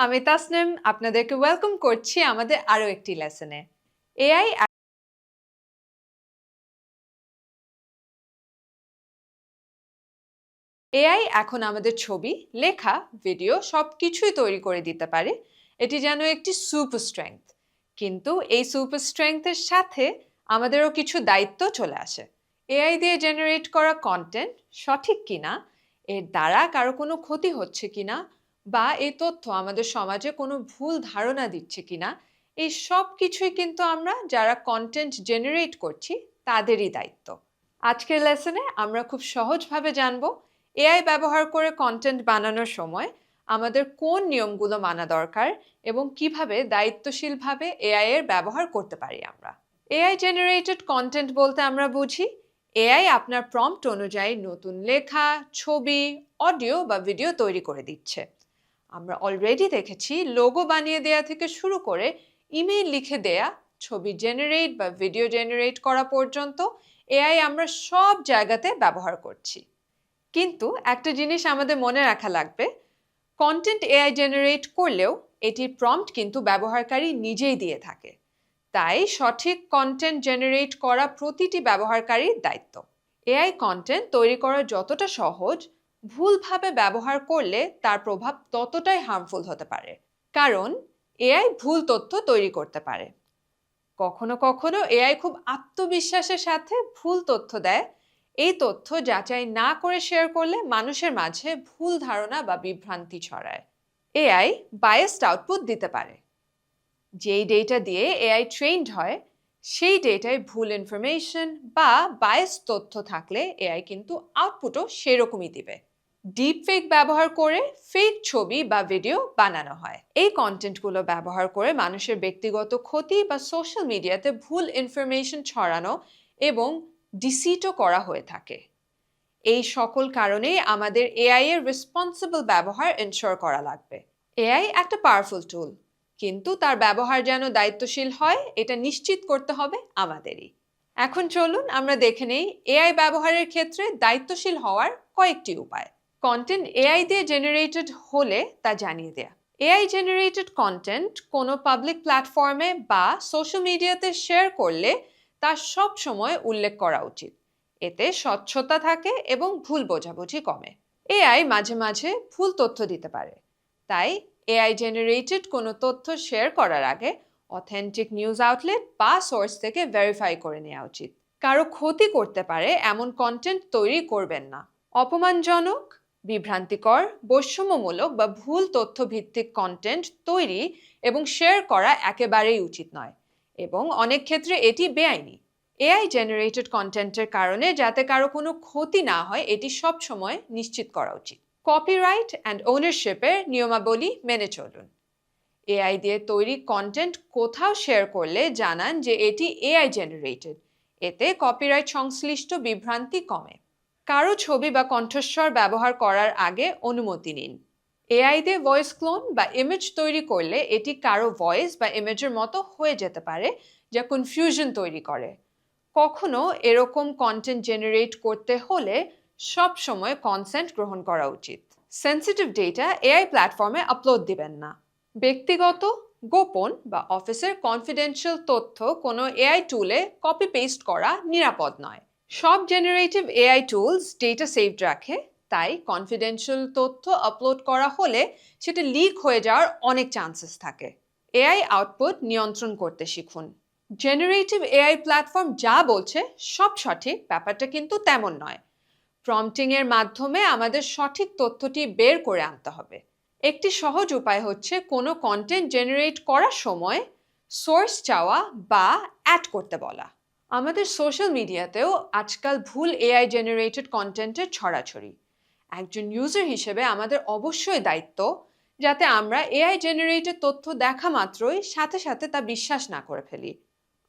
আমি তাসনিম আপনাদেরকে ওয়েলকাম করছি আমাদের আরো একটি লেসনে। এআই এআই এখন আমাদের ছবি, লেখা, ভিডিও সবকিছুই তৈরি করে দিতে পারে। এটি যেন একটি সুপার স্ট্রেংথ। কিন্তু এই সুপার স্ট্রেংথের সাথে আমাদেরও কিছু দায়িত্ব চলে আসে। এআই দিয়ে জেনারেট করা কন্টেন্ট সঠিক কিনা, এর দ্বারা কারো কোনো ক্ষতি হচ্ছে কিনা, বা এই তথ্য আমাদের সমাজে কোনো ভুল ধারণা দিচ্ছে কিনা, এই সব কিছুই কিন্তু আমরা যারা কন্টেন্ট জেনারেট করছি তাদেরই দায়িত্ব। আজকের লেসনে আমরা খুব সহজভাবে জানবো এআই ব্যবহার করে কন্টেন্ট বানানোর সময় আমাদের কোন নিয়মগুলো মানা দরকার এবং কিভাবে দায়িত্বশীলভাবে এআই এর ব্যবহার করতে পারি আমরা। এআই জেনারেটেড কন্টেন্ট বলতে আমরা বুঝি এআই আপনার প্রম্পট অনুযায়ী নতুন লেখা, ছবি, অডিও বা ভিডিও তৈরি করে দিচ্ছে। আমরা অলরেডি দেখেছি লোগো বানিয়ে দেয়া থেকে শুরু করে ইমেইল লিখে দেয়া, ছবি জেনারেট বা ভিডিও জেনারেট করা পর্যন্ত এআই আমরা সব জায়গাতে ব্যবহার করছি। কিন্তু একটা জিনিস আমাদের মনে রাখা লাগবে, কন্টেন্ট এআই জেনারেট করলেও এটির প্রম্পট কিন্তু ব্যবহারকারী নিজেই দিয়ে থাকে। তাই সঠিক কন্টেন্ট জেনারেট করা প্রতিটি ব্যবহারকারীর দায়িত্ব। এআই কন্টেন্ট তৈরি করা যতটা সহজ, ভুলভাবে ব্যবহার করলে তার প্রভাব ততটাই হার্মফুল হতে পারে। কারণ এআই ভুল তথ্য তৈরি করতে পারে। কখনো কখনো এআই খুব আত্মবিশ্বাসের সাথে ভুল তথ্য দেয়। এই তথ্য যাচাই না করে শেয়ার করলে মানুষের মাঝে ভুল ধারণা বা বিভ্রান্তি ছড়ায়। এআই বায়াসড আউটপুট দিতে পারে। যেই ডেটা দিয়ে এআই ট্রেন্ড হয় সেই ডেটায় ভুল ইনফরমেশন বা বায়াস তথ্য থাকলে এআই কিন্তু আউটপুটও সেরকমই দিবে। ডিপ ফেক ব্যবহার করে ফেক ছবি বা ভিডিও বানানো হয়। এই কন্টেন্টগুলো ব্যবহার করে মানুষের ব্যক্তিগত ক্ষতি বা সোশ্যাল মিডিয়াতে ভুল ইনফরমেশন ছড়ানো এবং ডিসিটও করা হয়ে থাকে। এই সকল কারণেই আমাদের এআই এর রেসপন্সিবল ব্যবহার এনশিওর করা লাগবে। এআই একটা পাওয়ারফুল টুল, কিন্তু তার ব্যবহার যেন দায়িত্বশীল হয় এটা নিশ্চিত করতে হবে আমাদেরই। এখন চলুন আমরা দেখে নেই এআই ব্যবহারের ক্ষেত্রে দায়িত্বশীল হওয়ার কয়েকটি উপায়। কন্টেন্ট এআই দিয়ে জেনারেটেড হলে তা জানিয়ে দেয়া। এআই জেনারেটেড কন্টেন্ট কোনো পাবলিক প্ল্যাটফর্মে বা সোশ্যাল মিডিয়াতে শেয়ার করলে তা সব সময় উল্লেখ করা উচিত। এতে স্বচ্ছতা থাকে এবং ভুল বোঝাবুঝি কমে। এআই মাঝে মাঝে ভুল তথ্য দিতে পারে, তাই এআই জেনারেটেড কোনো তথ্য শেয়ার করার আগে অথেন্টিক নিউজ আউটলেট বা সোর্স থেকে ভেরিফাই করে নেওয়া উচিত। কারো ক্ষতি করতে পারে এমন কন্টেন্ট তৈরি করবেন না। অপমানজনক, বিভ্রান্তিকর, বৈষম্যমূলক বা ভুল তথ্য ভিত্তিক কন্টেন্ট তৈরি এবং শেয়ার করা একেবারেই উচিত নয় এবং অনেক ক্ষেত্রে এটি বেআইনি। এআই জেনারেটেড কন্টেন্টের কারণে যাতে কারো কোনো ক্ষতি না হয় এটি সবসময় নিশ্চিত করা উচিত। কপিরাইট অ্যান্ড ওনারশিপের নিয়মাবলী মেনে চলুন। এআই দিয়ে তৈরি কন্টেন্ট কোথাও শেয়ার করলে জানান যে এটি এআই জেনারেটেড। এতে কপিরাইট সংশ্লিষ্ট বিভ্রান্তি কমে। কারো ছবি বা কণ্ঠস্বর ব্যবহার করার আগে অনুমতি নিন। এআই দিয়ে ভয়েস ক্লোন বা ইমেজ তৈরি করলে এটি কারো ভয়েস বা ইমেজের মতো হয়ে যেতে পারে, যা কনফিউশন তৈরি করে। কখনো এরকম কন্টেন্ট জেনারেট করতে হলে সব সময় কনসেন্ট গ্রহণ করা উচিত। সেনসিটিভ ডেটা এআই প্ল্যাটফর্মে আপলোড দিবেন না। ব্যক্তিগত, গোপন বা অফিসের কনফিডেন্সিয়াল তথ্য কোনো এআই টুলে কপি পেস্ট করা নিরাপদ নয়। সব generative AI tools data saved রাখে, তাই কনফিডেন্সিয়াল তথ্য আপলোড করা হলে সেটা লিক হয়ে যাওয়ার অনেক চান্সেস থাকে। এআই আউটপুট নিয়ন্ত্রণ করতে শিখুন। জেনারেটিভ এআই প্ল্যাটফর্ম যা বলছে সব সঠিক ব্যাপারটা কিন্তু তেমন নয়। প্রম্পটিং এর মাধ্যমে আমাদের সঠিক তথ্যটি বের করে আনতে হবে। একটি সহজ উপায় হচ্ছে কোনো কন্টেন্ট জেনারেট করার সময় সোর্স চাওয়া বা অ্যাড করতে বলা। আমাদের সোশ্যাল মিডিয়াতেও আজকাল ভুল এআই জেনারেটেড কন্টেন্টের ছড়াছড়ি। একজন ইউজার হিসেবে আমাদের অবশ্যই দায়িত্ব যাতে আমরা এআই জেনারেটেড তথ্য দেখা মাত্রই সাথে সাথে তা বিশ্বাস না করে ফেলি।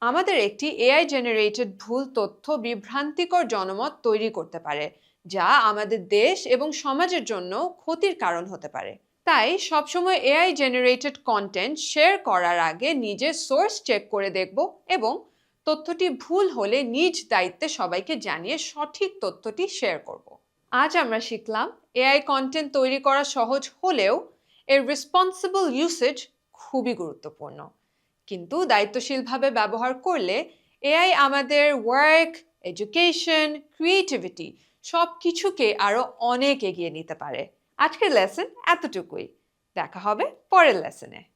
আমাদের একটি এআই জেনারেটেড ভুল তথ্য বিভ্রান্তিকর জনমত তৈরি করতে পারে, যা আমাদের দেশ এবং সমাজের জন্য ক্ষতির কারণ হতে পারে। তাই সবসময় এআই জেনারেটেড কন্টেন্ট শেয়ার করার আগে নিজের সোর্স চেক করে দেখব এবং তথ্যটি ভুল হলে নিজ দায়িত্বে সবাইকে জানিয়ে সঠিক তথ্যটি শেয়ার করব। আজ আমরা শিখলাম এআই কন্টেন্ট তৈরি করা সহজ হলেও এর রেসপন্সিবল ইউসেজ খুবই গুরুত্বপূর্ণ। কিন্তু দায়িত্বশীলভাবে ব্যবহার করলে এআই আমাদের ওয়ার্ক, এডুকেশন, ক্রিয়েটিভিটি সব কিছুকে আরো অনেক এগিয়ে নিতে পারে। আজকের লেসন এতটুকুই। দেখা হবে পরের লেসনে।